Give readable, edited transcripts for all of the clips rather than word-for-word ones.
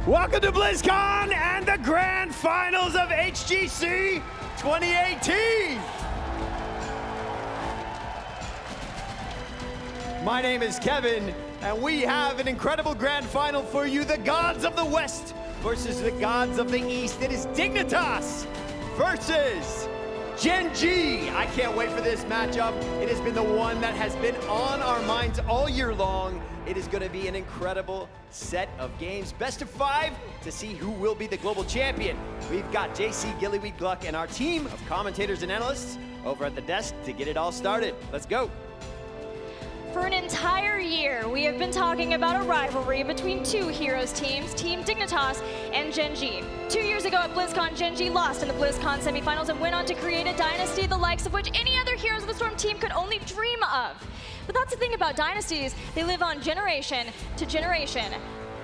Welcome to BlizzCon and the Grand Finals of HGC 2018! My name is Kevin, and we have an incredible Grand Final for you. The Gods of the West versus the Gods of the East. It is Dignitas versus Gen.G. I can't wait for this matchup. It has been the one that has been on our minds all year long. It is going to be an incredible set of games. Best of 5 to see who will be the global champion. We've got JC, Gillyweed, Gluck, and our team of commentators and analysts over at the desk to get it all started. Let's go. For an entire year, we have been talking about a rivalry between two heroes teams, Team Dignitas and Gen.G. 2 years ago at BlizzCon, Gen.G lost in the BlizzCon semifinals and went on to create a dynasty the likes of which any other Heroes of the Storm team could only dream of. But that's the thing about dynasties, they live on generation to generation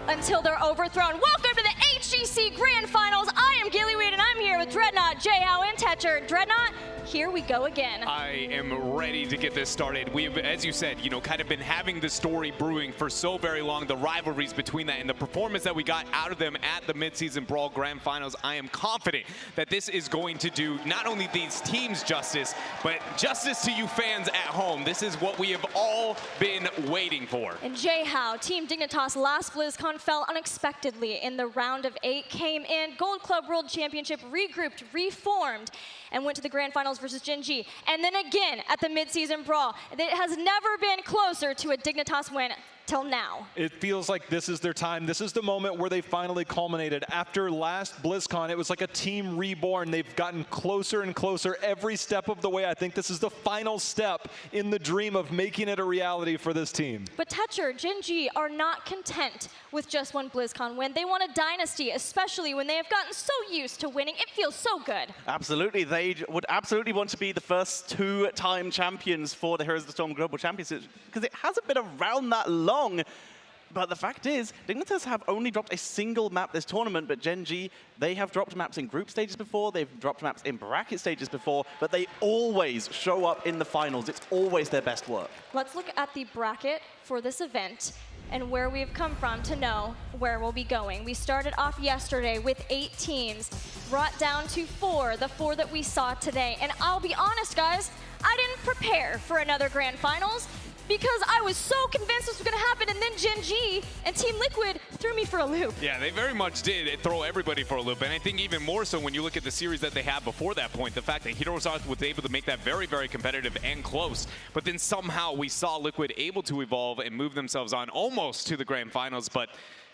until they're overthrown. Welcome to the HGC Grand Finals. I am Gillyweed and I'm here with Dreadnought, J-How, and Tetcher. Dreadnought, here we go again. I am ready to get this started. We've, as you said, kind of been having the story brewing for so very long, the rivalries between that and the performance that we got out of them at the Midseason Brawl Grand Finals. I am confident that this is going to do not only these teams justice, but justice to you fans at home. This is what we have all been waiting for. And J-How, Team Dignitas last BlizzCon fell unexpectedly in the round of 8, came in, Gold Club World Championship, regrouped, reformed, and went to the Grand Finals versus Gen.G. And then again at the Midseason Brawl. It has never been closer to a Dignitas win till now. It feels like this is their time. This is the moment where they finally culminated. After last BlizzCon, it was like a team reborn. They've gotten closer and closer every step of the way. I think this is the final step in the dream of making it a reality for this team. But Tetcher, Gen.G are not content with just one BlizzCon win. They want a dynasty, especially when they have gotten so used to winning. It feels so good. Absolutely. They would absolutely want to be the first two-time champions for the Heroes of the Storm Global Championship because it hasn't been around that long. But the fact is, Dignitas have only dropped a single map this tournament, but Gen.G, they have dropped maps in group stages before, they've dropped maps in bracket stages before, but they always show up in the finals. It's always their best work. Let's look at the bracket for this event and where we've come from to know where we'll be going. We started off yesterday with 8 teams, brought down to 4, the 4 that we saw today. And I'll be honest, guys, I didn't prepare for another Grand Finals, because I was so convinced this was going to happen, and then Gen.G and Team Liquid threw me for a loop. Yeah, they very much did throw everybody for a loop, and I think even more so when you look at the series that they had before that point, the fact that Heroes was able to make that very, very competitive and close, but then somehow we saw Liquid able to evolve and move themselves on almost to the Grand Finals, but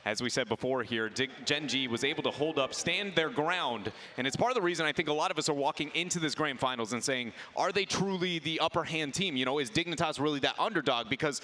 as we said before here, Gen.G was able to hold up, stand their ground, and it's part of the reason I think a lot of us are walking into this Grand Finals and saying, are they truly the upper hand team? Is Dignitas really that underdog? Because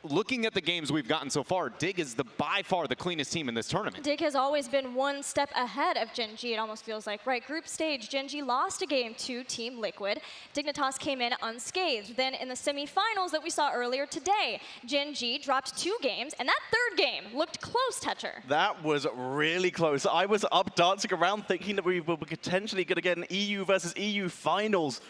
looking at the games we've gotten so far, Dig is by far the cleanest team in this tournament. Dig has always been one step ahead of Gen.G, it almost feels like. Right, group stage, Gen.G lost a game to Team Liquid. Dignitas came in unscathed. Then in the semifinals that we saw earlier today, Gen.G dropped 2 games, and that third game looked close, Tetcher. That was really close. I was up dancing around thinking that we were potentially going to get an EU versus EU finals.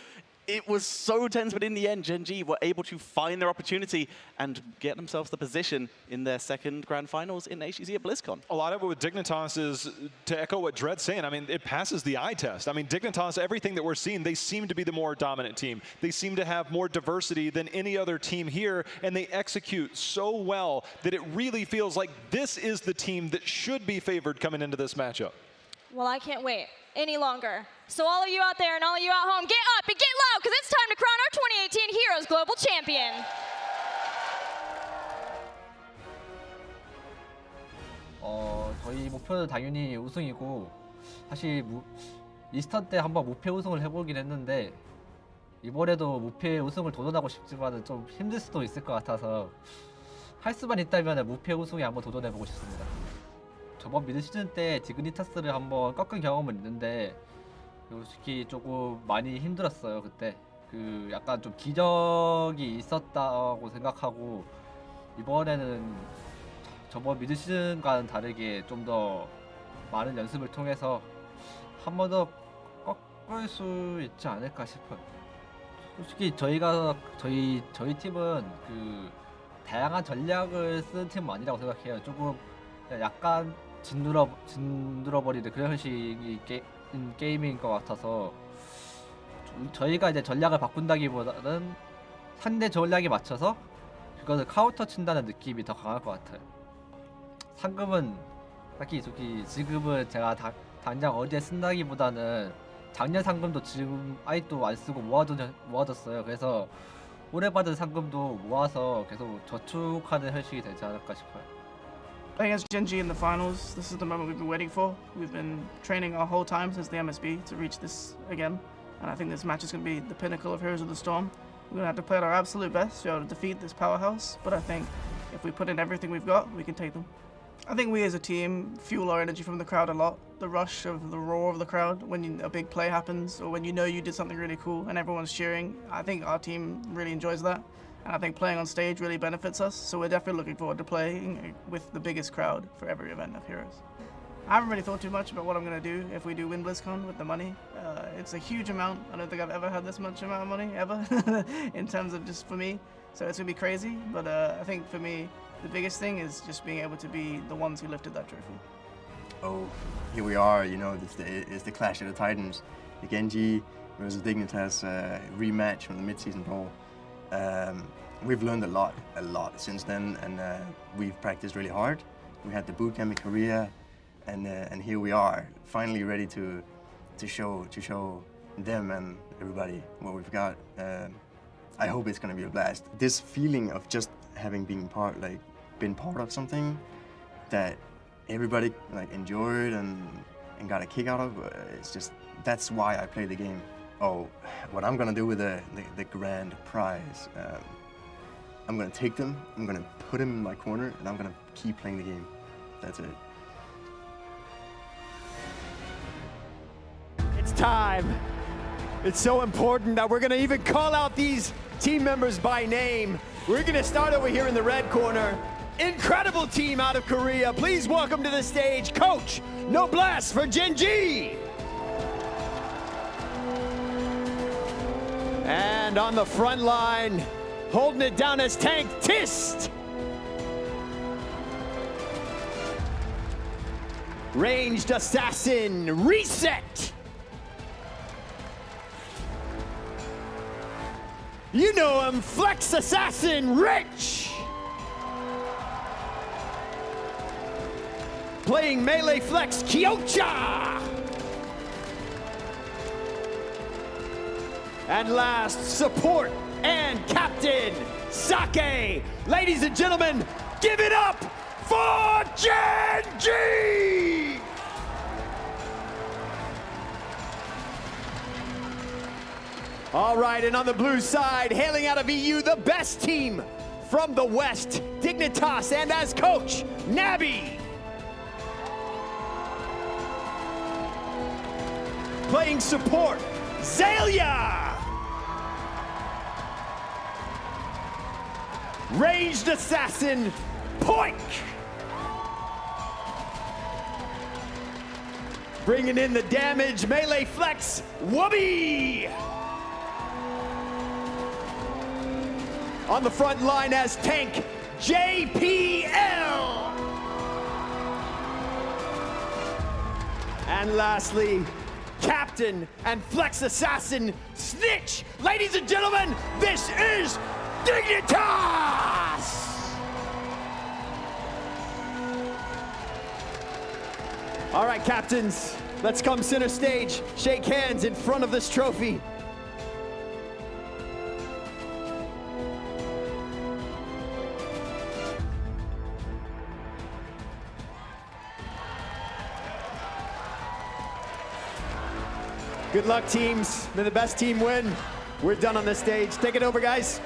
It was so tense, but in the end, Gen.G were able to find their opportunity and get themselves the position in their second Grand Finals in HGC at BlizzCon. A lot of it with Dignitas is, to echo what Dread's saying, I mean, it passes the eye test. I mean, Dignitas, everything that we're seeing, they seem to be the more dominant team. They seem to have more diversity than any other team here, and they execute so well that it really feels like this is the team that should be favored coming into this matchup. Well, I can't wait any longer. So all of you out there and all of you at home, get up and get loud, because it's time to crown our 2018 Heroes Global Champion. 저희 목표는 당연히 우승이고, 사실 이스턴 때 한번 무패 우승을 해보긴 했는데 이번에도 무패 우승을 도전하고 싶지만은 좀 힘들 수도 있을 것 같아서 할 수만 있다면 무패 우승에 한번 도전해보고 싶습니다. 저번 미드 시즌 때 디그니타스를 한번 꺾은 경험은 있는데 솔직히 조금 많이 힘들었어요. 그때 약간 좀 기적이 있었다고 생각하고, 이번에는 저번 미드 시즌과는 다르게 좀 더 많은 연습을 통해서 한 번 더 꺾을 수 있지 않을까 싶어요. 솔직히 저희 팀은 다양한 전략을 쓰는 팀은 아니라고 생각해요. 조금 약간 짓눌어버리는 그런 형식이 게임인 것 같아서 저희가 이제 전략을 바꾼다기보다는 상대 전략에 맞춰서 그것을 카운터 친다는 느낌이 더 강할 것 같아요. 상금은 딱히 지금은 제가 당장 어디에 쓴다기보다는 작년 상금도 지금 아직도 안 쓰고 모아뒀어요. 그래서 올해 받은 상금도 모아서 계속 저축하는 형식이 되지 않을까 싶어요. Playing as Gen.G in the finals, this is the moment we've been waiting for. We've been training our whole time since the MSB to reach this again. And I think this match is going to be the pinnacle of Heroes of the Storm. We're going to have to play at our absolute best to be able to defeat this powerhouse. But I think if we put in everything we've got, we can take them. I think we as a team fuel our energy from the crowd a lot. The rush of the roar of the crowd when a big play happens or when you know you did something really cool and everyone's cheering. I think our team really enjoys that. And I think playing on stage really benefits us. So we're definitely looking forward to playing with the biggest crowd for every event of Heroes. I haven't really thought too much about what I'm going to do if we do win BlizzCon with the money. It's a huge amount. I don't think I've ever had this much amount of money, ever, in terms of just for me. So it's going to be crazy. But I think for me, the biggest thing is just being able to be the ones who lifted that trophy. Oh, here we are, you know, it's the Clash of the Titans. The Gen.G versus Dignitas rematch from the mid-season brawl. We've learned a lot since then, and we've practiced really hard. We had the bootcamp in Korea, and here we are, finally ready to show them and everybody what we've got. I hope it's gonna be a blast. This feeling of just having been part of something that everybody enjoyed and got a kick out of, it's just, that's why I play the game. Oh, what I'm gonna do with the grand prize, I'm gonna take them, I'm gonna put them in my corner, and I'm gonna keep playing the game. That's it. It's time. It's so important that we're gonna even call out these team members by name. We're gonna start over here in the red corner. Incredible team out of Korea. Please welcome to the stage, Coach Noblesse for Gen.G. And on the front line, holding it down as Tank Tist. Ranged Assassin Reset. You know him, Flex Assassin Rich. Playing Melee Flex Kyocha. And last, support and captain, Sake. Ladies and gentlemen, give it up for Gen.G! All right, and on the blue side, hailing out of EU, the best team from the West, Dignitas, and as coach, Nabi. Playing support, Zalia. Ranged Assassin, Poink. Bringing in the damage, Melee Flex, Wubby. On the front line as tank, JPL. And lastly, Captain and Flex Assassin, Snitch. Ladies and gentlemen, this is Dignitas! All right, captains, let's come center stage. Shake hands in front of this trophy. Good luck, teams. May the best team win. We're done on this stage. Take it over, guys.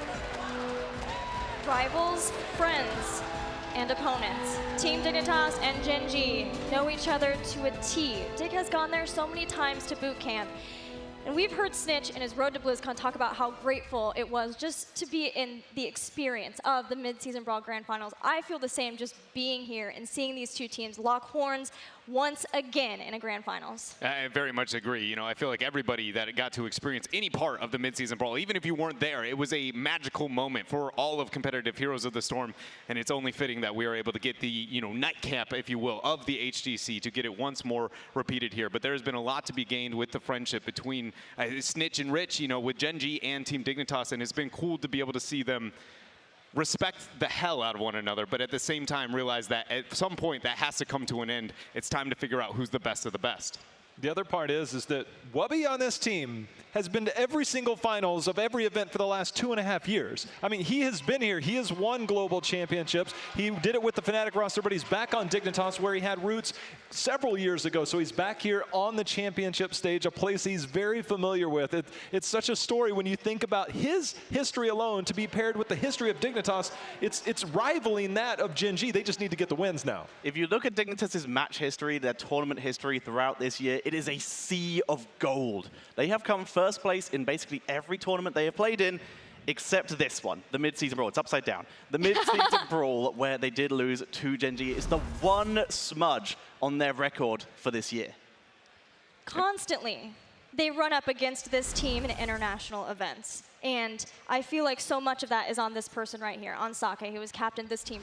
Rivals, friends, and opponents. Team Dignitas and Gen.G know each other to a T. Dig has gone there so many times to boot camp. And we've heard Snitch in his road to BlizzCon talk about how grateful it was just to be in the experience of the mid-season Brawl Grand Finals. I feel the same just being here and seeing these two teams lock horns once again in a grand finals. I very much agree. You know, I feel like everybody that got to experience any part of the midseason brawl, even if you weren't there, it was a magical moment for all of competitive Heroes of the Storm, and it's only fitting that we are able to get the, you know, nightcap, if you will, of the HGC to get it once more repeated here. But there's been a lot to be gained with the friendship between Snitch and Rich, you know, with Gen.G and Team Dignitas, and it's been cool to be able to see them respect the hell out of one another, but at the same time realize that at some point that has to come to an end. It's time to figure out who's the best of the best. The other part is that Wubby on this team has been to every single finals of every event for the last 2.5 years. I mean, he has been here. He has won global championships. He did it with the Fnatic roster, but he's back on Dignitas where he had roots several years ago. So he's back here on the championship stage, a place he's very familiar with. It's such a story when you think about his history alone to be paired with the history of Dignitas. It's rivaling that of Gen.G. They just need to get the wins now. If you look at Dignitas' match history, their tournament history throughout this year, it is a sea of gold. They have come first place in basically every tournament they have played in, except this one, the mid-season brawl. It's upside down. The mid-season brawl where they did lose to Gen.G is the one smudge on their record for this year. Constantly, they run up against this team in international events. And I feel like so much of that is on this person right here, on Sake, who has captained this team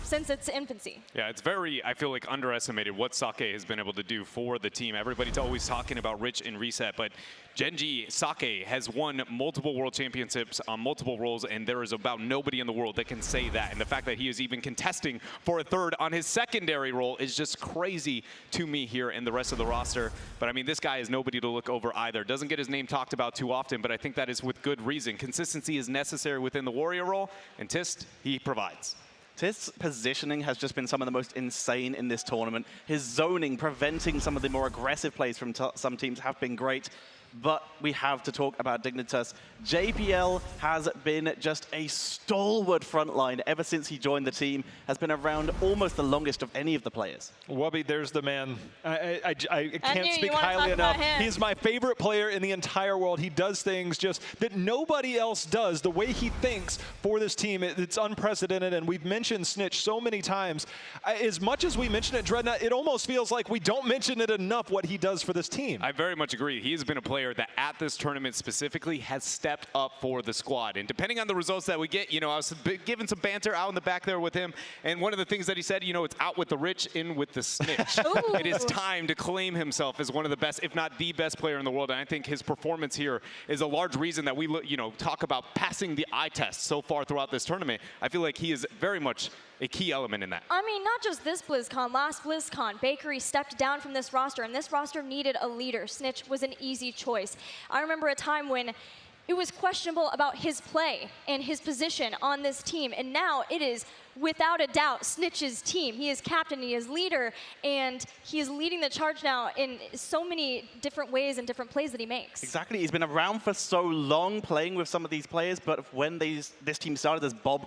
since its infancy. Yeah, it's very, I feel like, underestimated what Sake has been able to do for the team. Everybody's always talking about Rich and Reset, but Gen.G, Sake has won multiple world championships on multiple roles, and there is about nobody in the world that can say that. And the fact that he is even contesting for a third on his secondary role is just crazy to me here and the rest of the roster. But I mean, this guy is nobody to look over either. Doesn't get his name talked about too often, but I think that is with good reason. Consistency is necessary within the Warrior role, and Tist, he provides. Tist's positioning has just been some of the most insane in this tournament. His zoning, preventing some of the more aggressive plays from some teams have been great. But we have to talk about Dignitas. JPL has been just a stalwart frontline ever since he joined the team, has been around almost the longest of any of the players. Wubby, there's the man. I can't speak highly enough. He's my favorite player in the entire world. He does things just that nobody else does. The way he thinks for this team, it's unprecedented, and we've mentioned Snitch so many times. As much as we mention it, Dreadnought, it almost feels like we don't mention it enough what he does for this team. I very much agree. He has been a player that at this tournament specifically has stepped up for the squad. And depending on the results that we get, you know, I was giving some banter out in the back there with him. And one of the things that he said, you know, it's out with the Rich, in with the Snitch. It is time to claim himself as one of the best, if not the best player in the world. And I think his performance here is a large reason that we, you know, talk about passing the eye test so far throughout this tournament. I feel like he is very much a key element in that. I mean, not just this BlizzCon, last BlizzCon, Bakery stepped down from this roster, and this roster needed a leader. Snitch was an easy choice. I remember a time when it was questionable about his play and his position on this team, and now it is, without a doubt, Snitch's team. He is captain, he is leader, and he is leading the charge now in so many different ways and different plays that he makes. Exactly. He's been around for so long playing with some of these players, but when this team started as Bob ?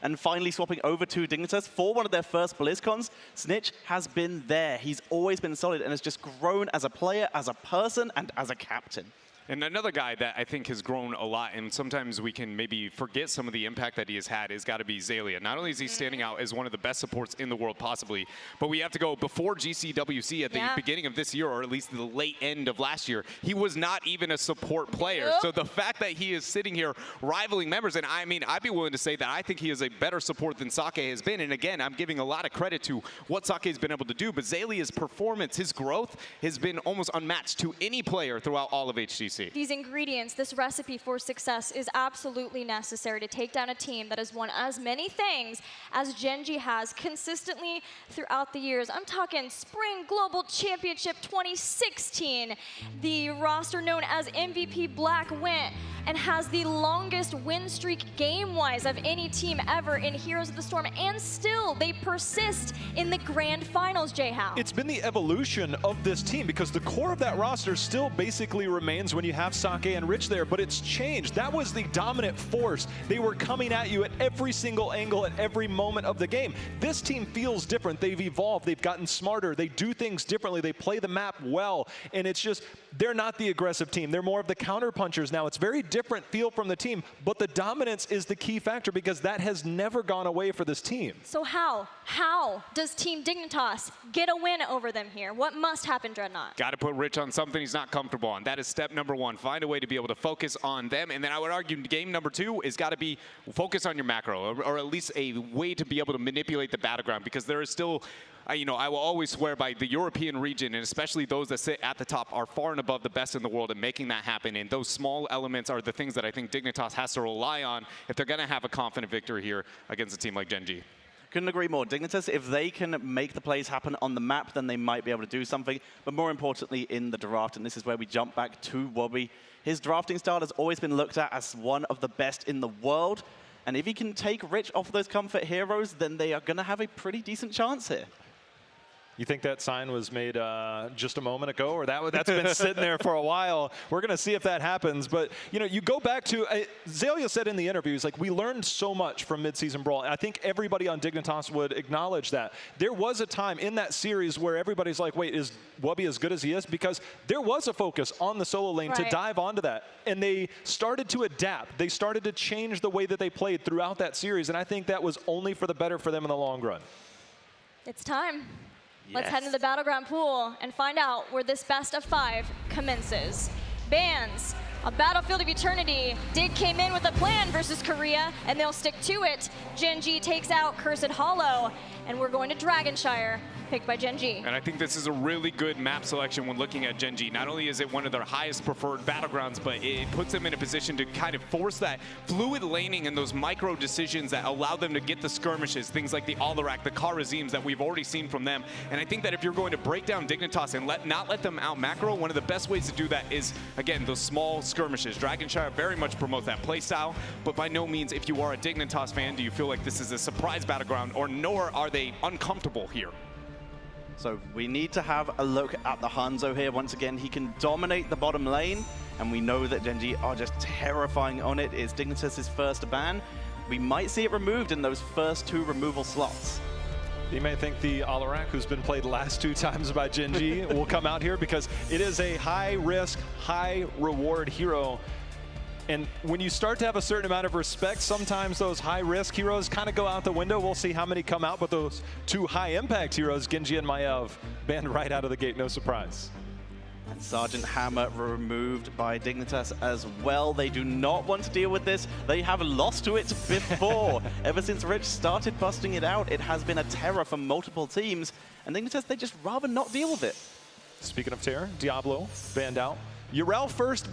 And finally swapping over to Dignitas for one of their first BlizzCons, Snitch has been there. He's always been solid and has just grown as a player, as a person, and as a captain. And another guy that I think has grown a lot, and sometimes we can maybe forget some of the impact that he has had, has got to be Xaylia. Not only is he standing out as one of the best supports in the world possibly, but we have to go before GCWC at the beginning of this year, or at least the late end of last year, he was not even a support player. So the fact that he is sitting here rivaling members, and I mean, I'd be willing to say that I think he is a better support than Sake has been. And again, I'm giving a lot of credit to what Sake has been able to do, but Xaylia's performance, his growth, has been almost unmatched to any player throughout all of HGC. These ingredients, this recipe for success is absolutely necessary to take down a team that has won as many things as Gen.G has consistently throughout the years. I'm talking Spring Global Championship 2016. The roster known as MVP Black went and has the longest win streak game-wise of any team ever in Heroes of the Storm, and still they persist in the grand finals, J-How. It's been the evolution of this team, because the core of that roster still basically remains when you have Sake and Rich there, but it's changed. That was the dominant force. They were coming at you at every single angle at every moment of the game. This team feels different. They've evolved. They've gotten smarter. They do things differently. They play the map well, and it's just they're not the aggressive team. They're more of the counter punchers now. It's very different feel from the team, but the dominance is the key factor because that has never gone away for this team. So how does Team Dignitas get a win over them here? What must happen, Dreadnought? Got to put Rich on something he's not comfortable on. That is step number one. Find a way to be able to focus on them. And then I would argue game number two is got to be focus on your macro, or at least a way to be able to manipulate the battleground, because there is still, you know, I will always swear by the European region, and especially those that sit at the top are far and above the best in the world in making that happen. And those small elements are the things that I think Dignitas has to rely on if they're going to have a confident victory here against a team like Gen.G. Couldn't agree more. Dignitas, if they can make the plays happen on the map, then they might be able to do something. But more importantly, in the draft, and this is where we jump back to Wobby, his drafting style has always been looked at as one of the best in the world. And if he can take Rich off those comfort heroes, then they are going to have a pretty decent chance here. You think that sign was made just a moment ago, or that's been sitting there for a while? We're going to see if that happens. But, you know, you go back to, Zaylia said in the interviews, like, we learned so much from Mid-Season Brawl. I think everybody on Dignitas would acknowledge that. There was a time in that series where everybody's like, wait, is Wobby as good as he is? Because there was a focus on the solo lane to dive onto that. And they started to adapt. They started to change the way that they played throughout that series. And I think that was only for the better for them in the long run. It's time. Yes. Let's head into the Battleground pool and find out where this best of 5 commences. Bans, a Battlefield of Eternity. Dig came in with a plan versus Korea, and they'll stick to it. Gen.G takes out Cursed Hollow, and we're going to Dragonshire, picked by Gen.G. And I think this is a really good map selection when looking at Gen.G. Not only is it one of their highest preferred battlegrounds, but it puts them in a position to kind of force that fluid laning and those micro decisions that allow them to get the skirmishes, things like the Alarak, the Karazims that we've already seen from them. And I think that if you're going to break down Dignitas and not let them out macro, one of the best ways to do that is, again, those small skirmishes. Dragonshire very much promotes that playstyle, but by no means, if you are a Dignitas fan, do you feel like this is a surprise battleground, or nor are they uncomfortable here. So we need to have a look at the Hanzo here. Once again, he can dominate the bottom lane, and we know that Gen.G are just terrifying on it. It's Dignitas' first ban. We might see it removed in those first 2 removal slots. You may think the Alarak, who's been played last 2 times by Gen.G, will come out here because it is a high-risk, high-reward hero. And when you start to have a certain amount of respect, sometimes those high-risk heroes kind of go out the window. We'll see how many come out, but those 2 high-impact heroes, Gen.G and Maiev, banned right out of the gate, no surprise. And Sergeant Hammer removed by Dignitas as well. They do not want to deal with this. They have lost to it before. Ever since Rich started busting it out, it has been a terror for multiple teams. And Dignitas, they just rather not deal with it. Speaking of terror, Diablo banned out. Yrel first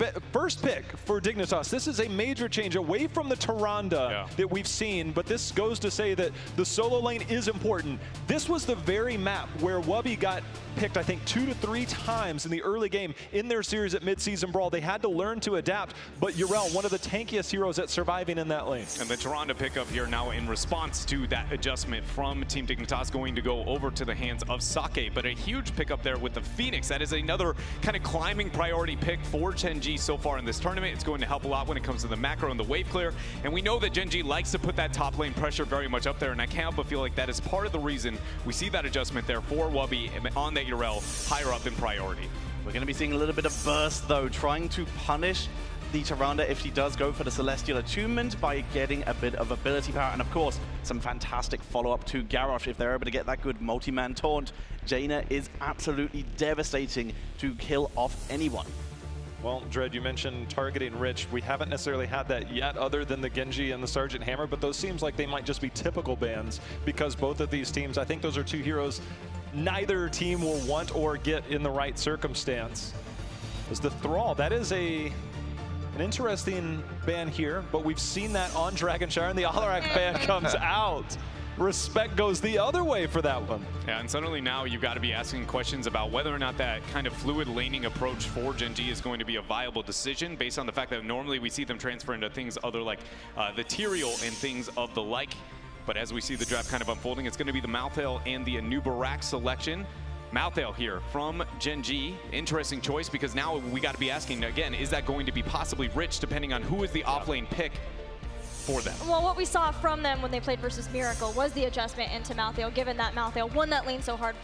pick for Dignitas. This is a major change away from the Tyrande that we've seen, but this goes to say that the solo lane is important. This was the very map where Wobby got picked, I think, 2 to 3 times in the early game in their series at Mid-Season Brawl. They had to learn to adapt, but Yrel, one of the tankiest heroes at surviving in that lane. And the Tyrande pickup here now in response to that adjustment from Team Dignitas going to go over to the hands of Sake, but a huge pickup there with the Phoenix. That is another kind of climbing priority pick for Gen.G so far in this tournament. It's going to help a lot when it comes to the macro and the wave clear. And we know that Gen.G likes to put that top lane pressure very much up there, and I can't help but feel like that is part of the reason we see that adjustment there for Wobby on that Yrel higher up in priority. We're going to be seeing a little bit of burst, though, trying to punish the Tyrande if she does go for the Celestial Attunement by getting a bit of ability power. And, of course, some fantastic follow-up to Garrosh if they're able to get that good multi-man taunt. Jaina is absolutely devastating to kill off anyone. Well, Dread, you mentioned targeting Rich. We haven't necessarily had that yet other than the Gen.G and the Sergeant Hammer, but those seems like they might just be typical bans because both of these teams, I think those are 2 heroes neither team will want or get in the right circumstance. As the Thrall, that is an interesting ban here, but we've seen that on Dragonshire, and the Alarak ban comes out. Respect goes the other way for that one. Yeah, and suddenly now you've got to be asking questions about whether or not that kind of fluid laning approach for Gen.G is going to be a viable decision based on the fact that normally we see them transfer into things other like the Tyrael and things of the like. But as we see the draft kind of unfolding, it's going to be the Malthael and the Anubarak selection. Malthael here from Gen.G. Interesting choice because now we got to be asking again, is that going to be possibly Rich depending on who is the offlane pick? for them. Well, what we saw from them when they played versus Miracle was the adjustment into Malthael, given that Malthael won that lane so hard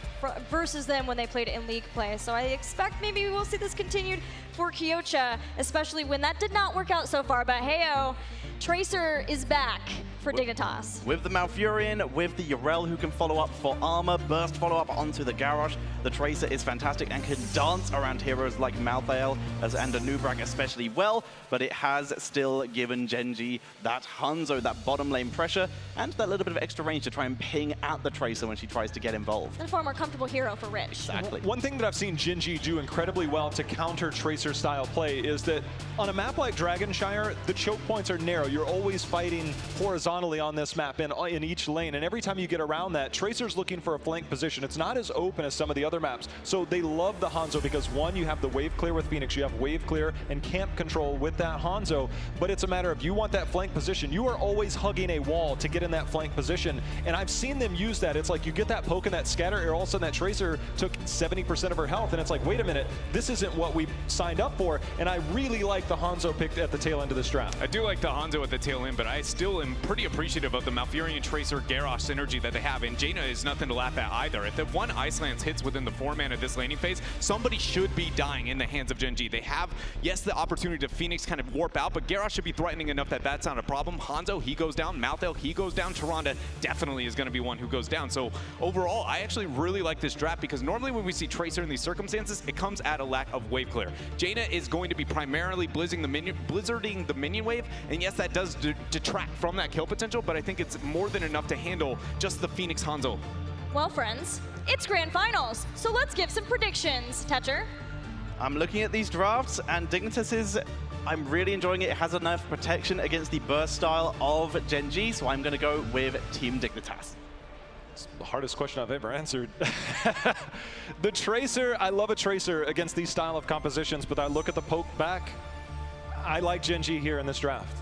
versus them when they played in league play. So I expect maybe we will see this continued for Kyocha, especially when that did not work out so far. But hey-oh, Tracer is back for Dignitas. With the Malfurion, with the Yrel who can follow up for armor, burst follow up onto the Garrosh. The Tracer is fantastic and can dance around heroes like Malthael and Anub'arak especially well, but it has still given Gen.G that Hanzo, that bottom lane pressure, and that little bit of extra range to try and ping at the Tracer when she tries to get involved. And a far more comfortable hero for Rich. Exactly. One thing that I've seen Gen.G do incredibly well to counter Tracer style play is that on a map like Dragonshire, the choke points are narrow. You're always fighting horizontally on this map in each lane, and every time you get around that, Tracer's looking for a flank position. It's not as open as some of the other maps, so they love the Hanzo because one, you have the wave clear with Phoenix, you have wave clear and camp control with that Hanzo, but it's a matter of you want that flank position. You are always hugging a wall to get in that flank position, and I've seen them use that. It's like you get that poke and that scatter, or all of a sudden that Tracer took 70% of her health, and it's like, wait a minute, this isn't what we signed up for, and I really like the Hanzo picked at the tail end of this draft. I do like the Hanzo at the tail end, but I still am pretty appreciative of the Malfurion Tracer Garrosh synergy that they have, and Jaina is nothing to laugh at either. If the one Ice Lance hits within the 4-man of this laning phase, somebody should be dying in the hands of Gen.G. They have, yes, the opportunity to Phoenix kind of warp out, but Garrosh should be threatening enough that that's not a problem. Hanzo, he goes down. Malthael, he goes down. Tyrande definitely is going to be one who goes down. So overall, I actually really like this draft because normally when we see Tracer in these circumstances, it comes at a lack of wave clear. Jaina is going to be primarily blizzarding the minion wave, and yes, that does detract from that kill potential, but I think it's more than enough to handle just the Phoenix Hanzo. Well, friends, it's Grand Finals, so let's give some predictions. Tetcher? I'm looking at these drafts, and Dignitas I'm really enjoying it. It has enough protection against the burst style of Gen.G, so I'm going to go with Team Dignitas. It's the hardest question I've ever answered. The Tracer, I love a Tracer against these style of compositions, but I look at the poke back. I like Gen.G here in this draft.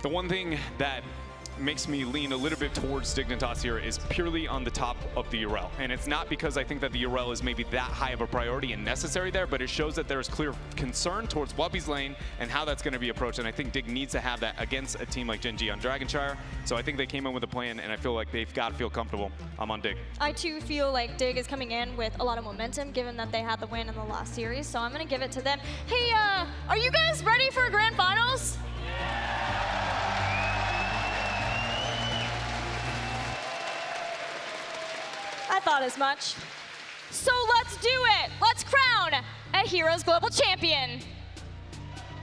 The one thing that makes me lean a little bit towards Dignitas here is purely on the top of the Yrel. And it's not because I think that the Yrel is maybe that high of a priority and necessary there, but it shows that there's clear concern towards Wubby's lane and how that's going to be approached. And I think Dig needs to have that against a team like Gen.G on Dragonshire. So I think they came in with a plan, and I feel like they've got to feel comfortable. I'm on Dig. I too feel like Dig is coming in with a lot of momentum, given that they had the win in the last series. So I'm going to give it to them. Hey, are you guys ready for Grand Finals? I thought as much. So let's do it. Let's crown a Heroes Global Champion.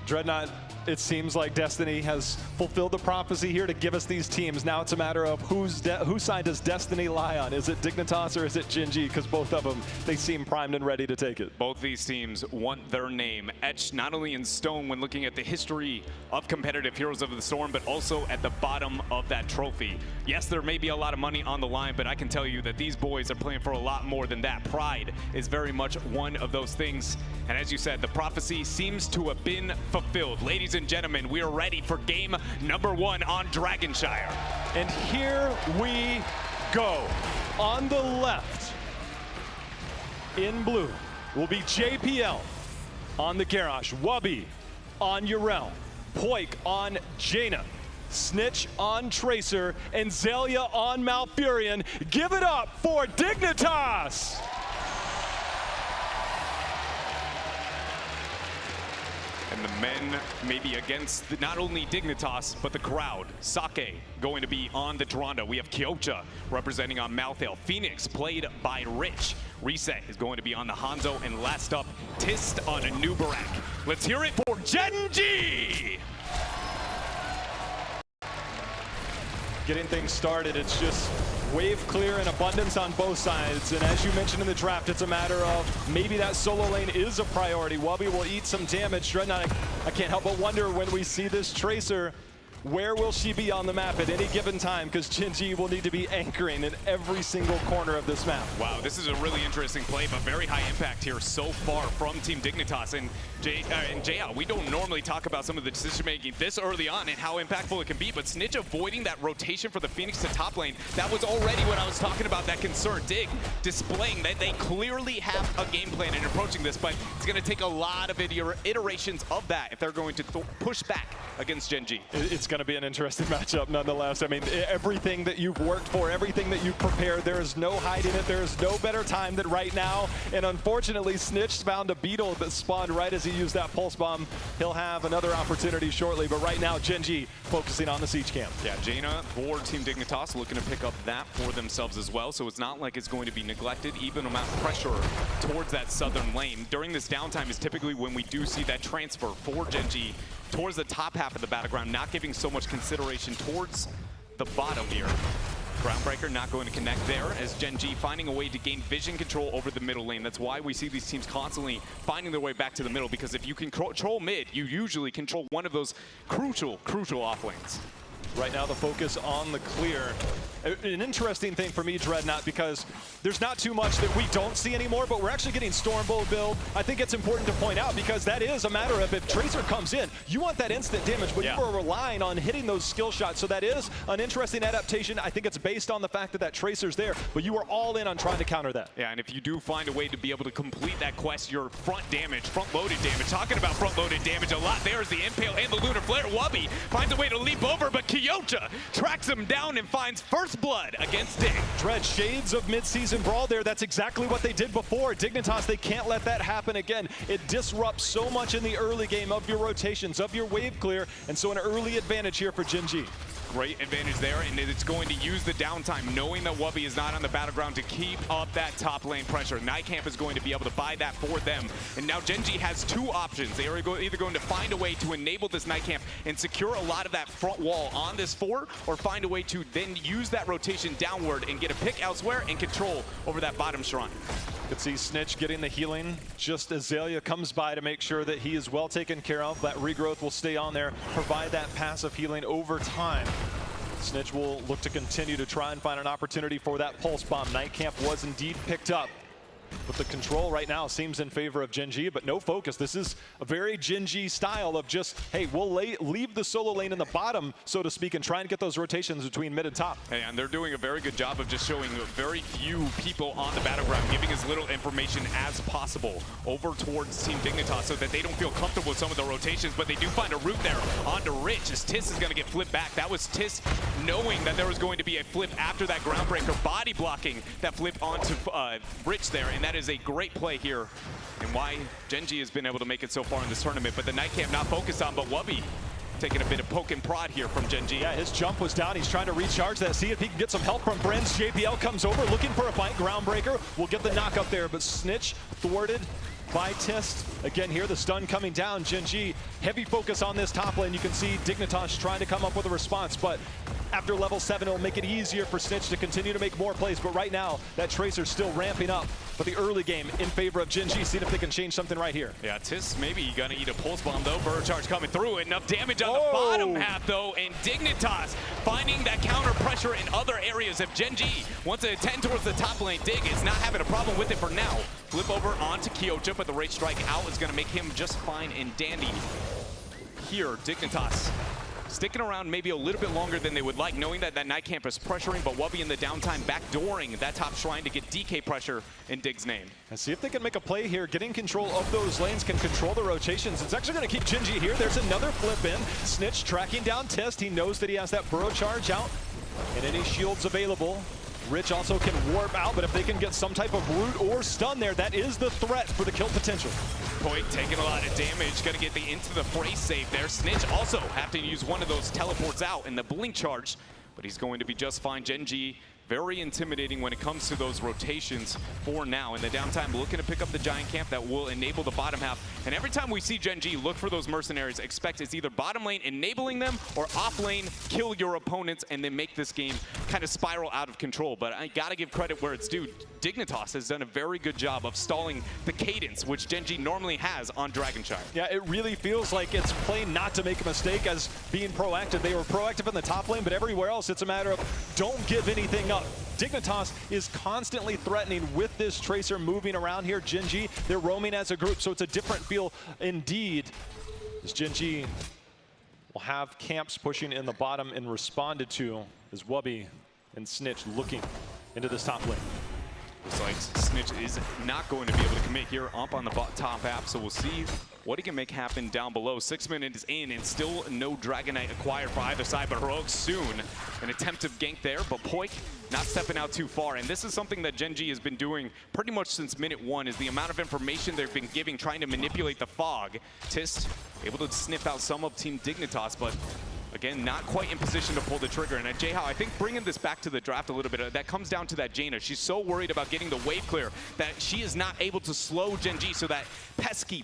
Dreadnought, it seems like Destiny has fulfilled the prophecy here to give us these teams. Now it's a matter of whose side does Destiny lie on? Is it Dignitas or is it Gen.G? Because both of them, they seem primed and ready to take it. Both these teams want their name etched not only in stone when looking at the history of competitive Heroes of the Storm, but also at the bottom of that trophy. Yes, there may be a lot of money on the line, but I can tell you that these boys are playing for a lot more than that. Pride is very much one of those things. And as you said, the prophecy seems to have been fulfilled. Ladies and gentlemen, we are ready for game number 1 on Dragonshire. And here we go. On the left, in blue, will be JPL on the Garrosh, Wubby on Yrel, Poik on Jaina, Snitch on Tracer, and Zelia on Malfurion. Give it up for Dignitas! And the men maybe against not only Dignitas, but the crowd. Sake going to be on the Tyrande. We have Kyocha representing on Malthael. Phoenix played by Rich. Reset is going to be on the Hanzo. And last up, Tist on Anub'arak. Let's hear it for Gen.G! Getting things started, it's just wave clear and abundance on both sides. And as you mentioned in the draft, it's a matter of maybe that solo lane is a priority. Wubby will eat some damage. Dreadnought, I can't help but wonder when we see this Tracer, where will she be on the map at any given time? Because Gen.G will need to be anchoring in every single corner of this map. Wow, this is a really interesting play, but very high impact here so far from Team Dignitas. And Jaya, we don't normally talk about some of the decision making this early on and how impactful it can be, but Snitch avoiding that rotation for the Phoenix to top lane, that was already what I was talking about, that concern. Dig displaying that they clearly have a game plan in approaching this, but it's going to take a lot of iterations of that if they're going to push back against Gen.G. It's going to be an interesting matchup nonetheless. I mean, everything that you've worked for, everything that you've prepared, there is no hiding it. There is no better time than right now. And unfortunately, Snitch found a beetle that spawned right as he used that pulse bomb. He'll have another opportunity shortly, but right now, Gen.G focusing on the siege camp. Yeah, Jaina for Team Dignitas looking to pick up that for themselves as well. So it's not like it's going to be neglected. Even amount of pressure towards that southern lane. During this downtime is typically when we do see that transfer for Gen.G towards the top half of the battleground, not giving so much consideration towards the bottom here. Groundbreaker not going to connect there as Gen.G finding a way to gain vision control over the middle lane. That's why we see these teams constantly finding their way back to the middle, because if you can control mid, you usually control one of those crucial off lanes. Right now, the focus on the clear. An interesting thing for me, Dreadnought, because there's not too much that we don't see anymore, but we're actually getting Stormbolt build. I think it's important to point out, because that is a matter of if Tracer comes in, you want that instant damage, but you are relying on hitting those skill shots. So that is an interesting adaptation. I think it's based on the fact that that Tracer's there, but you are all in on trying to counter that. Yeah, and if you do find a way to be able to complete that quest, your front-loaded damage. Talking about front-loaded damage, a lot there is the Impale and the Lunar Flare. Wubby finds a way to leap over, but Kyocha tracks him down and finds first blood against Dig. Dread, shades of mid-season brawl there. That's exactly what they did before. Dignitas, they can't let that happen again. It disrupts so much in the early game of your rotations, of your wave clear, and so an early advantage here for Gen.G. Great advantage there, and it's going to use the downtime, knowing that Wubby is not on the battleground, to keep up that top lane pressure. Nightcamp is going to be able to buy that for them, and now Gen.G has two options. They are either going to find a way to enable this Nightcamp and secure a lot of that front wall on this fort, or find a way to then use that rotation downward and get a pick elsewhere and control over that bottom shrine. Could see Snitch getting the healing just as Azalea comes by to make sure that he is well taken care of. That regrowth will stay on there, provide that passive healing over time. Snitch will look to continue to try and find an opportunity for that pulse bomb. Nightcamp was indeed picked up, but the control right now seems in favor of Gen.G, but no focus. This is a very Gen.G style of just, hey, we'll leave the solo lane in the bottom, so to speak, and try and get those rotations between mid and top. And they're doing a very good job of just showing very few people on the battleground, giving as little information as possible over towards Team Dignitas so that they don't feel comfortable with some of the rotations, but they do find a route there onto Rich as Tiss is going to get flipped back. That was Tiss knowing that there was going to be a flip after that Groundbreaker, body blocking that flip onto Rich there. And that is a great play here, and why Gen.G has been able to make it so far in this tournament. But the Nightcamp not focused on, but Wubby taking a bit of poke and prod here from Gen.G. Yeah, his jump was down. He's trying to recharge that. See if he can get some help from Brenz. JPL comes over looking for a fight. Groundbreaker will get the knock up there, but Snitch thwarted by Tist. Again here, the stun coming down. Gen.G, heavy focus on this top lane. You can see Dignitas trying to come up with a response, but after level 7, it'll make it easier for Snitch to continue to make more plays. But right now, that Tracer's still ramping up. But the early game in favor of Gen.G, seeing if they can change something right here. Yeah, Tis maybe gonna eat a pulse bomb though. Burrow charge coming through. Enough damage on the bottom half though. And Dignitas finding that counter pressure in other areas of Gen.G. Wants to attend towards the top lane. Dig is not having a problem with it for now. Flip over onto Kyocha, but the Rage Strike out is gonna make him just fine and dandy. Here, Dignitas sticking around maybe a little bit longer than they would like, knowing that that Nightcamp is pressuring, but Wubby in the downtime backdooring that top shrine to get DK pressure in Dig's name. And see if they can make a play here. Getting control of those lanes can control the rotations. It's actually going to keep Gen.G here. There's another flip in. Snitch tracking down Tist. He knows that he has that Burrow charge out and any shields available. Rich also can warp out, but if they can get some type of root or stun there, that is the threat for the kill potential. Poik taking a lot of damage, gonna get the into the fray save there. Snitch also having to use one of those teleports out in the blink charge, but he's going to be just fine. Gen.G very intimidating when it comes to those rotations for now. In the downtime, looking to pick up the giant camp that will enable the bottom half. And every time we see Gen.G look for those mercenaries, expect it's either bottom lane enabling them or off lane kill your opponents and then make this game kind of spiral out of control. But I gotta give credit where it's due. Dignitas has done a very good job of stalling the cadence, which Gen.G normally has on Dragonshire. Yeah, it really feels like it's playing not to make a mistake as being proactive. They were proactive in the top lane, but everywhere else it's a matter of don't give anything up. Dignitas is constantly threatening with this Tracer moving around here. Gen.G, they're roaming as a group, so it's a different feel indeed. As Gen.G will have camps pushing in the bottom and responded to as Wubby and Snitch looking into this top lane. Looks like Snitch is not going to be able to commit here up on the top half, so we'll see what he can make happen down below. 6 minutes in and still no Dragonite acquired for either side, but Heroic soon. An attempt to gank there, but Poik not stepping out too far. And this is something that Gen.G has been doing pretty much since minute 1, is the amount of information they've been giving, trying to manipulate the fog. Tist able to sniff out some of Team Dignitas, but again, not quite in position to pull the trigger. And at J-How, I think bringing this back to the draft a little bit, that comes down to that Jaina. She's so worried about getting the wave clear that she is not able to slow Gen.G so that pesky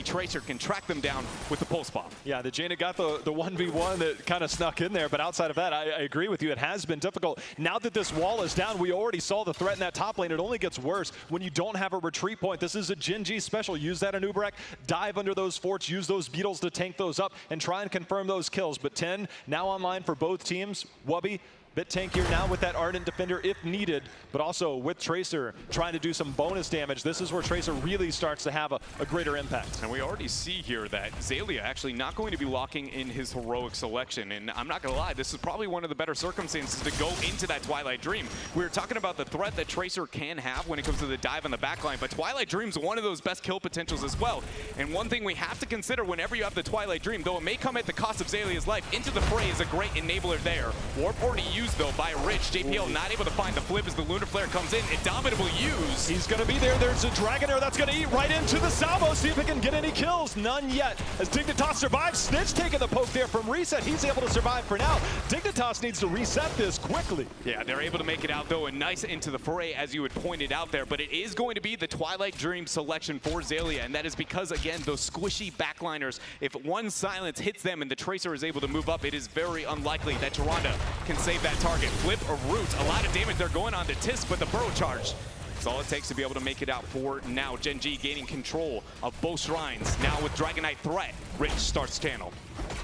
Tracer can track them down with the pulse bomb. Yeah, the Jaina got the 1v1 that kind of snuck in there, but outside of that, I agree with you. It has been difficult. Now that this wall is down, we already saw the threat in that top lane. It only gets worse when you don't have a retreat point. This is a Gen.G special. Use that Anubarak, dive under those forts, use those beetles to tank those up, and try and confirm those kills. But 10 now online for both teams. Wubby, bit tankier now with that Ardent Defender if needed, but also with Tracer trying to do some bonus damage. This is where Tracer really starts to have a greater impact. And we already see here that Xaylia actually not going to be locking in his heroic selection. And I'm not going to lie, this is probably one of the better circumstances to go into that Twilight Dream. We were talking about the threat that Tracer can have when it comes to the dive on the backline, but Twilight Dream's one of those best kill potentials as well. And one thing we have to consider whenever you have the Twilight Dream, though it may come at the cost of Xaylia's life, into the fray is a great enabler there. Warp already used though by Rich. JPL not able to find the flip as the Lunar Flare comes in. Indomitable use. He's going to be there. There's a Dragonair that's going to eat right into the salvo. See if he can get any kills. None yet. As Dignitas survives, Snitch taking the poke there from Reset. He's able to survive for now. Dignitas needs to reset this quickly. Yeah, they're able to make it out though, and nice into the fray as you had pointed out there. But it is going to be the Twilight Dream selection for Xaylia, and that is because, again, those squishy backliners, if one silence hits them and the Tracer is able to move up, it is very unlikely that Tyrande can save that target. Flip or root, a lot of damage they're going on to Tisk, but the burrow charge, it's all it takes to be able to make it out for now. Gen.G gaining control of both shrines. Now with Dragonite threat, Rich starts channel.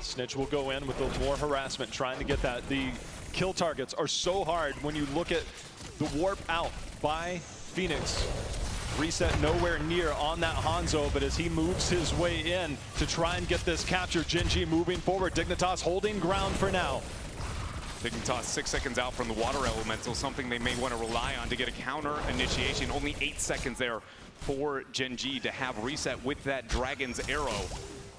Snitch will go in with a more harassment, trying to get that. The kill targets are so hard when you look at the warp out by Phoenix. Reset nowhere near on that Hanzo, but as he moves his way in to try and get this capture, Gen.G moving forward. Dignitas holding ground for now. Dignitas 6 seconds out from the water elemental, something they may want to rely on to get a counter initiation. Only 8 seconds there for Gen.G to have Reset with that Dragon's Arrow.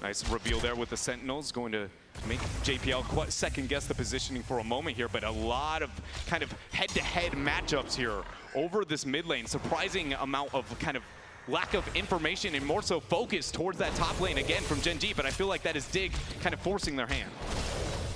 Nice reveal there with the Sentinels, going to make JPL second guess the positioning for a moment here, but a lot of kind of head-to-head matchups here over this mid lane. Surprising amount of kind of lack of information and more so focus towards that top lane again from Gen.G, but I feel like that is Dig kind of forcing their hand.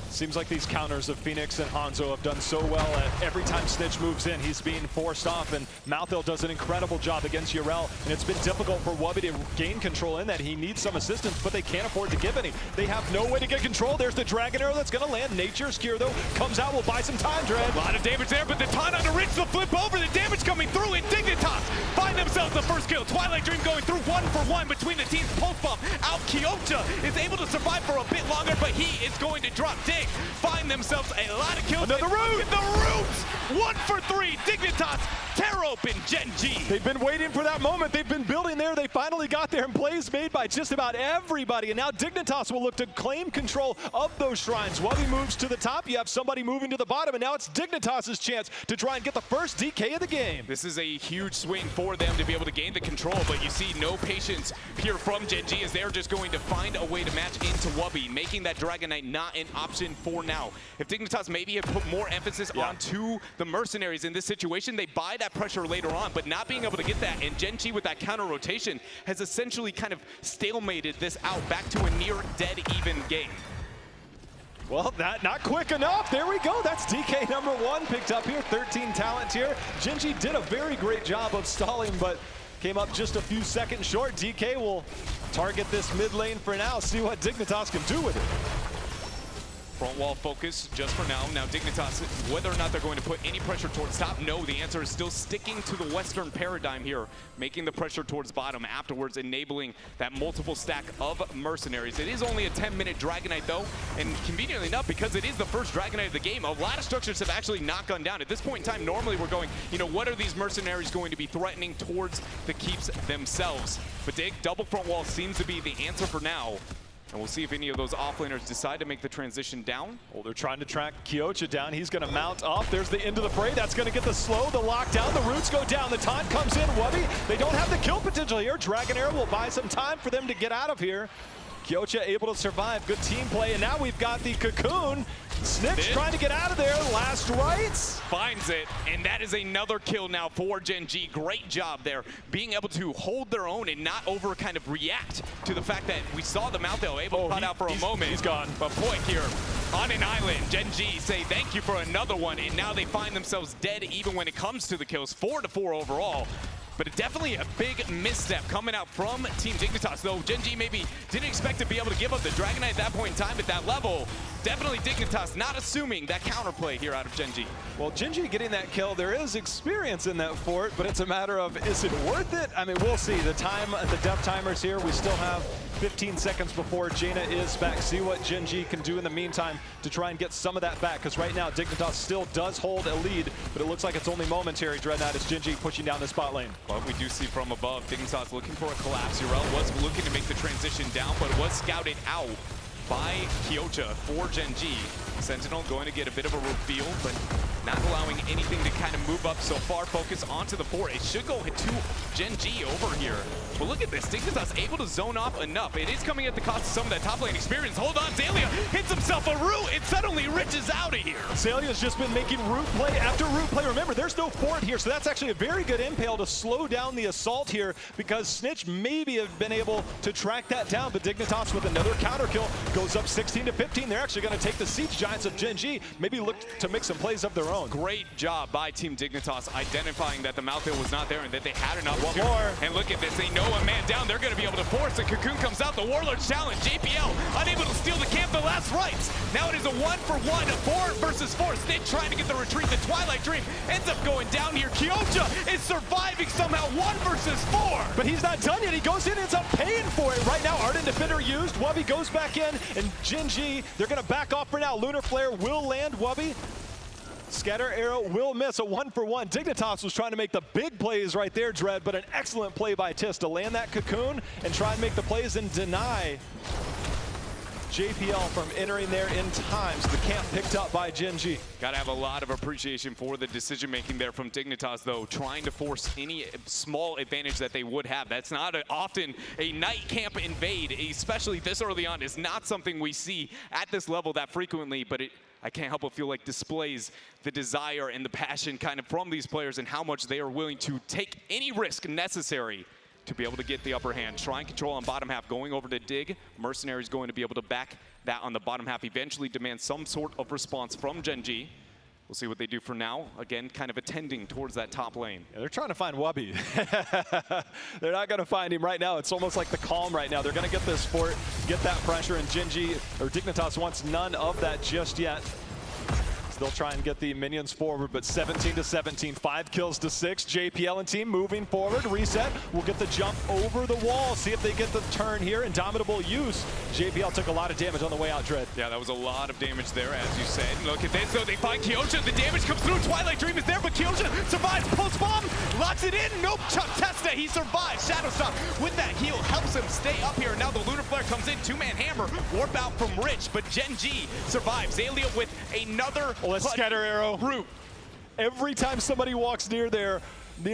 Seems like these counters of Phoenix and Hanzo have done so well at every time Snitch moves in, he's being forced off, and Malthil does an incredible job against Yrel, and it's been difficult for Wubby to gain control in that. He needs some assistance, but they can't afford to give any. They have no way to get control. There's the Dragon Arrow that's going to land. Nature's Cure, though, comes out. Will buy some time, Dread. A lot of damage there, but the taunt on the Rich will flip over. The damage coming through, and Dignitas find themselves the first kill. Twilight Dream going through 1-for-1 between the teams. Pulse Bomb out. Kyocha is able to survive for a bit longer, but he is going to drop. Dig find themselves a lot of kills. Another root! The root! 1 for 3. Dignitas tear open Gen.G. They've been waiting for that moment. They've been building there. They finally got there, and plays made by just about everybody. And now Dignitas will look to claim control of those shrines. Wubby moves to the top. You have somebody moving to the bottom, and now it's Dignitas' chance to try and get the first DK of the game. This is a huge swing for them to be able to gain the control, but you see no patience here from Gen.G as they're just going to find a way to match into Wubby, making that Dragonite not an option for now. If Dignitas maybe have put more emphasis onto the mercenaries in this situation, they buy that pressure later on, but not being able to get that, and Gen.G with that counter rotation has essentially kind of stalemated this out back to a near dead even game. Well, that not quick enough. There we go. That's DK number 1 picked up here. 13 talent here. Gen.G did a very great job of stalling, but came up just a few seconds short. DK will target this mid lane for now, see what Dignitas can do with it. Front wall focus just for now. Now Dignitas, whether or not they're going to put any pressure towards top, no, the answer is still sticking to the Western paradigm here, making the pressure towards bottom, afterwards enabling that multiple stack of mercenaries. It is only a 10-minute Dragonite though, and conveniently enough, because it is the first Dragonite of the game, a lot of structures have actually not gone down. At this point in time, normally we're going, you know, what are these mercenaries going to be threatening towards the keeps themselves? But Dig, double front wall seems to be the answer for now. And we'll see if any of those offlaners decide to make the transition down. Well, they're trying to track Kyocha down. He's going to mount up. There's the end of the fray. That's going to get the slow, the lockdown. The roots go down. The taunt comes in. Wubby, they don't have the kill potential here. Dragon Arrow will buy some time for them to get out of here. Kyocha able to survive. Good team play. And now we've got the cocoon. Snitch trying to get out of there. Last rites. Finds it, and that is another kill now for Gen.G. Great job there, being able to hold their own and not over kind of react to the fact that we saw the Malthael able to cut out for a moment. He's gone. But Poik here on an island. Gen.G say thank you for another one, and now they find themselves dead even when it comes to the kills. 4-4 overall. But definitely a big misstep coming out from Team Dignitas, though Gen.G maybe didn't expect to be able to give up the Dragon Knight at that point in time at that level. Definitely Dignitas not assuming that counterplay here out of Gen.G. Well, Gen.G getting that kill, there is experience in that fort, but it's a matter of, is it worth it? I mean, we'll see. The death timers here, we still have 15 seconds before Jaina is back. See what Gen.G can do in the meantime to try and get some of that back, because right now Dignitas still does hold a lead, but it looks like it's only momentary. Dreadnought is Gen.G pushing down the spot lane. But we do see from above, Dignitas looking for a collapse. Urel was looking to make the transition down, but was scouted out by Kyocha for Gen.G. Sentinel going to get a bit of a reveal, but not allowing anything to kind of move up so far. Focus onto the fort. It should go to Gen.G over here. But look at this. Dignitas able to zone off enough. It is coming at the cost of some of that top lane experience. Hold on, Zalia hits himself a root, and suddenly Rich is out of here. Zalia's just been making root play after root play. Remember, there's no fort here, so that's actually a very good impale to slow down the assault here, because Snitch maybe have been able to track that down, but Dignitas with another counter kill goes up 16-15. They're actually going to take the Siege Giants of Gen.G, maybe look to make some plays of their own. Great job by Team Dignitas identifying that the Malthael was not there and that they had enough. One more. And look at this, they know a man down. They're going to be able to force it. Cocoon comes out, the Warlord's challenge. JPL unable to steal the camp, the last rites. Now it is a 1-for-1, a 4 versus 4. Snitch trying to get the retreat. The Twilight Dream ends up going down here. Kyocha is surviving somehow, 1 versus 4. But he's not done yet. He goes in and ends up paying for it. Right now, Ardent Defender used. Wubby goes back in, and Gen.G, they're going to back off for now. Lunar Flare will land Wubby. Scatter Arrow will miss, a 1-for-1. Dignitas was trying to make the big plays right there, Dread, but an excellent play by Tis to land that cocoon and try and make the plays and deny JPL from entering there in time. So the camp picked up by Gen.G. Got to have a lot of appreciation for the decision-making there from Dignitas, though, trying to force any small advantage that they would have. That's not often a night camp invade, especially this early on, is not something we see at this level that frequently, but I can't help but feel like displays the desire and the passion kind of from these players and how much they are willing to take any risk necessary to be able to get the upper hand. Try and control on bottom half, going over to Dig. Mercenary's going to be able to back that on the bottom half, eventually demand some sort of response from Gen.G. We'll see what they do for now. Again, kind of attending towards that top lane. Yeah, they're trying to find Wubby. They're not going to find him right now. It's almost like the calm right now. They're going to get this fort, get that pressure, and Gen.G, or Dignitas wants none of that just yet. They'll try and get the minions forward, but 17-17, 5 kills to 6. JPL and team moving forward. Reset will get the jump over the wall. See if they get the turn here. Indomitable use. JPL took a lot of damage on the way out, Dread. Yeah, that was a lot of damage there, as you said. Look at this, though. They find Kyocha. The damage comes through. Twilight Dream is there, but Kyocha survives. Pulse bomb, locks it in. Nope, Chuck Testa, he survives. Shadow Stop with that heal helps him stay up here. Now the Lunar Flare comes in. 2-man hammer. Warp out from Rich, but Gen.G survives. Zalia with another Scatter Arrow. Root. Every time somebody walks near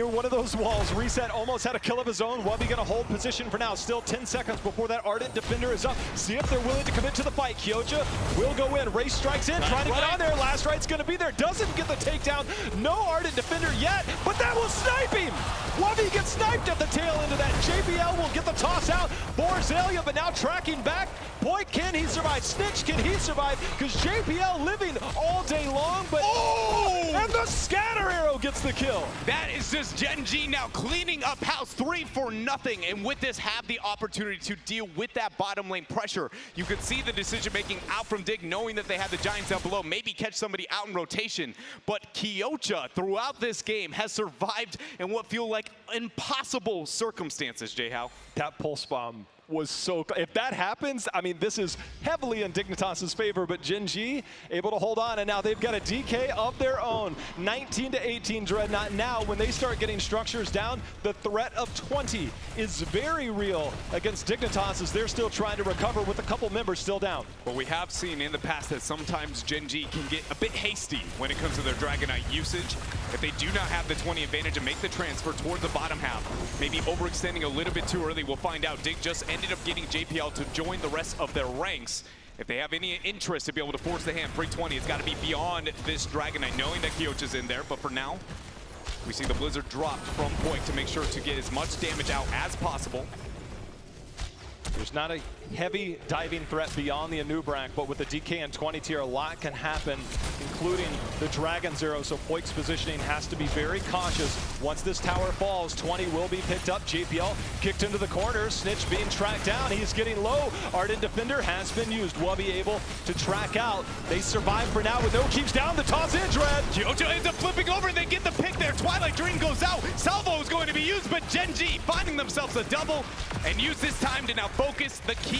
one of those walls, Reset almost had a kill of his own. Wubby gonna hold position for now. Still 10 seconds before that Ardent Defender is up. See if they're willing to commit to the fight. Kyocha will go in. Race strikes in, trying to get on there. Last right's gonna be there. Doesn't get the takedown. No Ardent Defender yet, but that will snipe him. Wubby gets sniped at the tail end of that. JBL will get the toss out for Zalia, but now tracking back. Poik, can he survive? Snitch, can he survive? Because JPL living all day long, but and the Scatter Arrow gets the kill. That is just Gen.G now cleaning up house, 3-0, and with this have the opportunity to deal with that bottom lane pressure. You could see the decision making out from Dig, knowing that they had the Giants down below, maybe catch somebody out in rotation. But Kyocha throughout this game has survived in what feel like impossible circumstances, J-How. That pulse bomb was so, if that happens, I mean, this is heavily in Dignitas' favor, but Gen.G able to hold on, and now they've got a DK of their own. 19-18 Dreadnought. Now, when they start getting structures down, the threat of 20 is very real against Dignitas as they're still trying to recover with a couple members still down. But we have seen in the past that sometimes Gen.G can get a bit hasty when it comes to their Dragon Knight usage. If they do not have the 20 advantage and make the transfer towards the bottom half, maybe overextending a little bit too early, we'll find out. Dig just ended up getting JPL to join the rest of their ranks. If they have any interest to be able to force the hand, free 20, it's got to be beyond this Dragon Knight, knowing that Kyocha's in there. But for now, we see the Blizzard dropped from Poik to make sure to get as much damage out as possible. There's not a heavy diving threat beyond the Anubrak, but with the DK and 20 tier, a lot can happen, including the Dragon Zero, so Poik's positioning has to be very cautious. Once this tower falls, 20 will be picked up. JPL kicked into the corner, Snitch being tracked down, he's getting low. Ardent Defender has been used. Wubby able to track out. They survive for now with no keeps down, the toss in, Dread. Kyocha ends up flipping over and they get the pick there. Twilight Dream goes out, Salvo is going to be used, but Gen.G finding themselves a double and use this time to now focus the keep.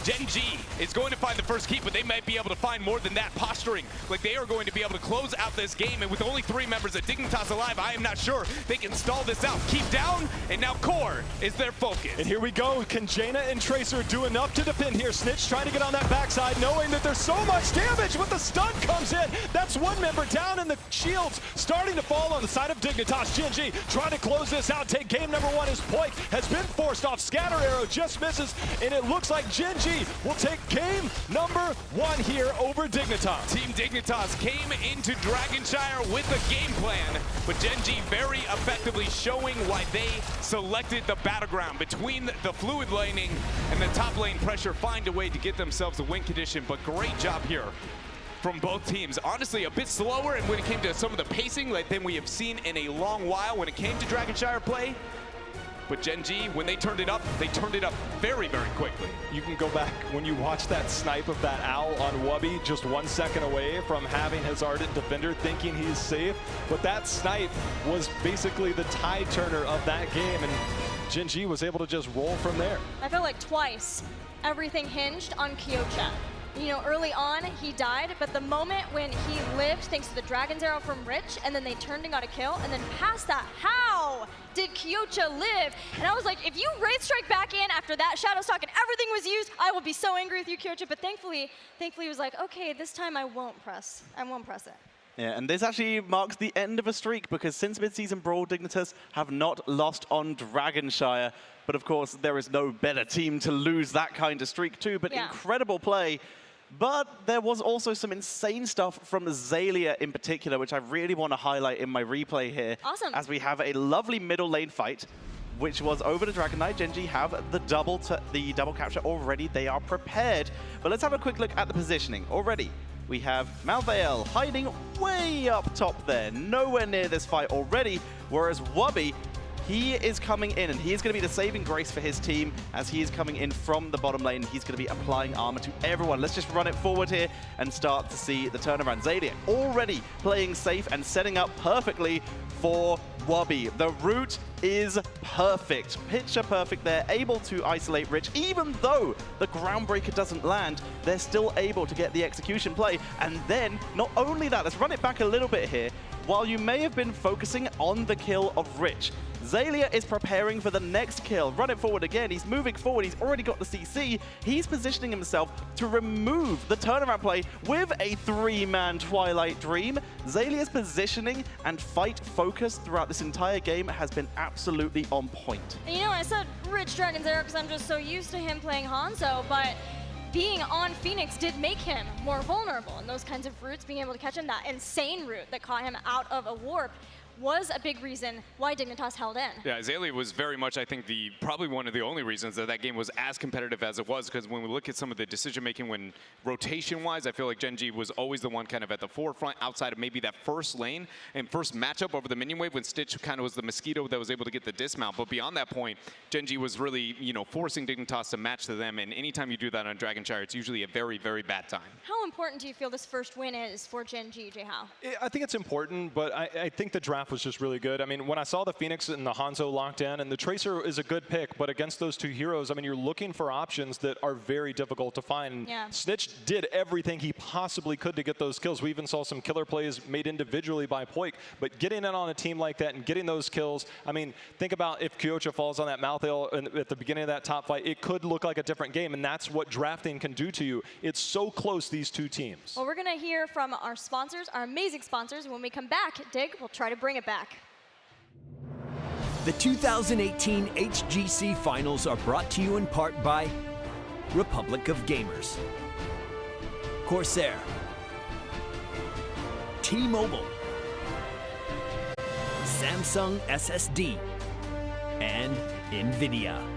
Gen.G is going to find the first keep, but they might be able to find more than that, posturing like they are going to be able to close out this game. And with only 3 members of Dignitas alive, I am not sure they can stall this out. Keep down, and now Core is their focus. And here we go. Can Jaina and Tracer do enough to defend here? Snitch trying to get on that backside, knowing that there's so much damage when the stun comes in. That's 1 member down, and the shields starting to fall on the side of Dignitas. Gen.G trying to close this out, take game number 1 as Poik has been forced off. Scatter arrow just misses, and it looks like Gen.G will take game number 1 here over Dignitas. Team Dignitas came into Dragonshire with a game plan, but Gen.G very effectively showing why they selected the battleground. Between the fluid laning and the top lane pressure, find a way to get themselves a win condition, but great job here from both teams. Honestly, a bit slower, and when it came to some of the pacing, like than we have seen in a long while when it came to Dragonshire play. But Gen.G, when they turned it up very, very quickly. You can go back when you watch that snipe of that owl on Wubby, just 1 second away from having his Ardent Defender thinking he's safe. But that snipe was basically the tide turner of that game, and Gen.G was able to just roll from there. I felt like twice everything hinged on Kyocha. You know, early on, he died, but the moment when he lived, thanks to the Dragon's Arrow from Rich, and then they turned and got a kill, and then past that, how did Kyocha live? And I was like, if you Wraith Strike back in after that Shadow Stalk and everything was used, I will be so angry with you, Kyocha. But thankfully he was like, okay, this time I won't press it. Yeah, and this actually marks the end of a streak, because since mid-season Brawl, Dignitas have not lost on Dragonshire. But of course, there is no better team to lose that kind of streak to, but yeah. Incredible play. But there was also some insane stuff from Xaylia in particular, which I really want to highlight in my replay here. Awesome. As we have a lovely middle lane fight, which was over to Dragon Knight. Gen.G have the double capture already. They are prepared. But let's have a quick look at the positioning. Already, we have Malveil hiding way up top there, nowhere near this fight already, whereas Wubby, he is coming in, and he is going to be the saving grace for his team as he is coming in from the bottom lane. He's going to be applying armor to everyone. Let's just run it forward here and start to see the turnaround. Xaylia already playing safe and setting up perfectly for Wubby. The route is perfect, picture perfect. They're able to isolate Rich. Even though the Groundbreaker doesn't land, they're still able to get the execution play. And then, not only that, let's run it back a little bit here. While you may have been focusing on the kill of Rich, Xaylia is preparing for the next kill. Run it forward again. He's moving forward. He's already got the CC. He's positioning himself to remove the turnaround play with a 3-man Twilight Dream. Xaylia's positioning and fight focus throughout this entire game has been absolutely on point. You know, I said Rich Dragon's Arrow because I'm just so used to him playing Hanzo, but being on Phoenix did make him more vulnerable, and those kinds of routes, being able to catch him, that insane route that caught him out of a warp, was a big reason why Dignitas held in. Yeah, Xaylia was very much, I think, probably one of the only reasons that game was as competitive as it was, because when we look at some of the decision-making when rotation-wise, I feel like Gen.G was always the one kind of at the forefront outside of maybe that first lane and first matchup over the minion wave when Stitch kind of was the mosquito that was able to get the dismount. But beyond that point, Gen.G was really, you know, forcing Dignitas to match to them, and anytime you do that on Dragonshire, it's usually a very, very bad time. How important do you feel this first win is for Gen.G, J-How? I think it's important, but I think the draft half was just really good. I mean, when I saw the Phoenix and the Hanzo locked in, and the Tracer is a good pick, but against those two heroes, I mean, you're looking for options that are very difficult to find. Yeah. Snitch did everything he possibly could to get those kills. We even saw some killer plays made individually by Poik, but getting in on a team like that and getting those kills, I mean, think about if Kyocha falls on that mouth hill at the beginning of that top fight, it could look like a different game, and that's what drafting can do to you. It's so close, these two teams. Well, we're going to hear from our sponsors, our amazing sponsors. When we come back, Dig, we'll try to bring it back. The 2018 HGC Finals are brought to you in part by Republic of Gamers, Corsair, T-Mobile, Samsung SSD, and NVIDIA.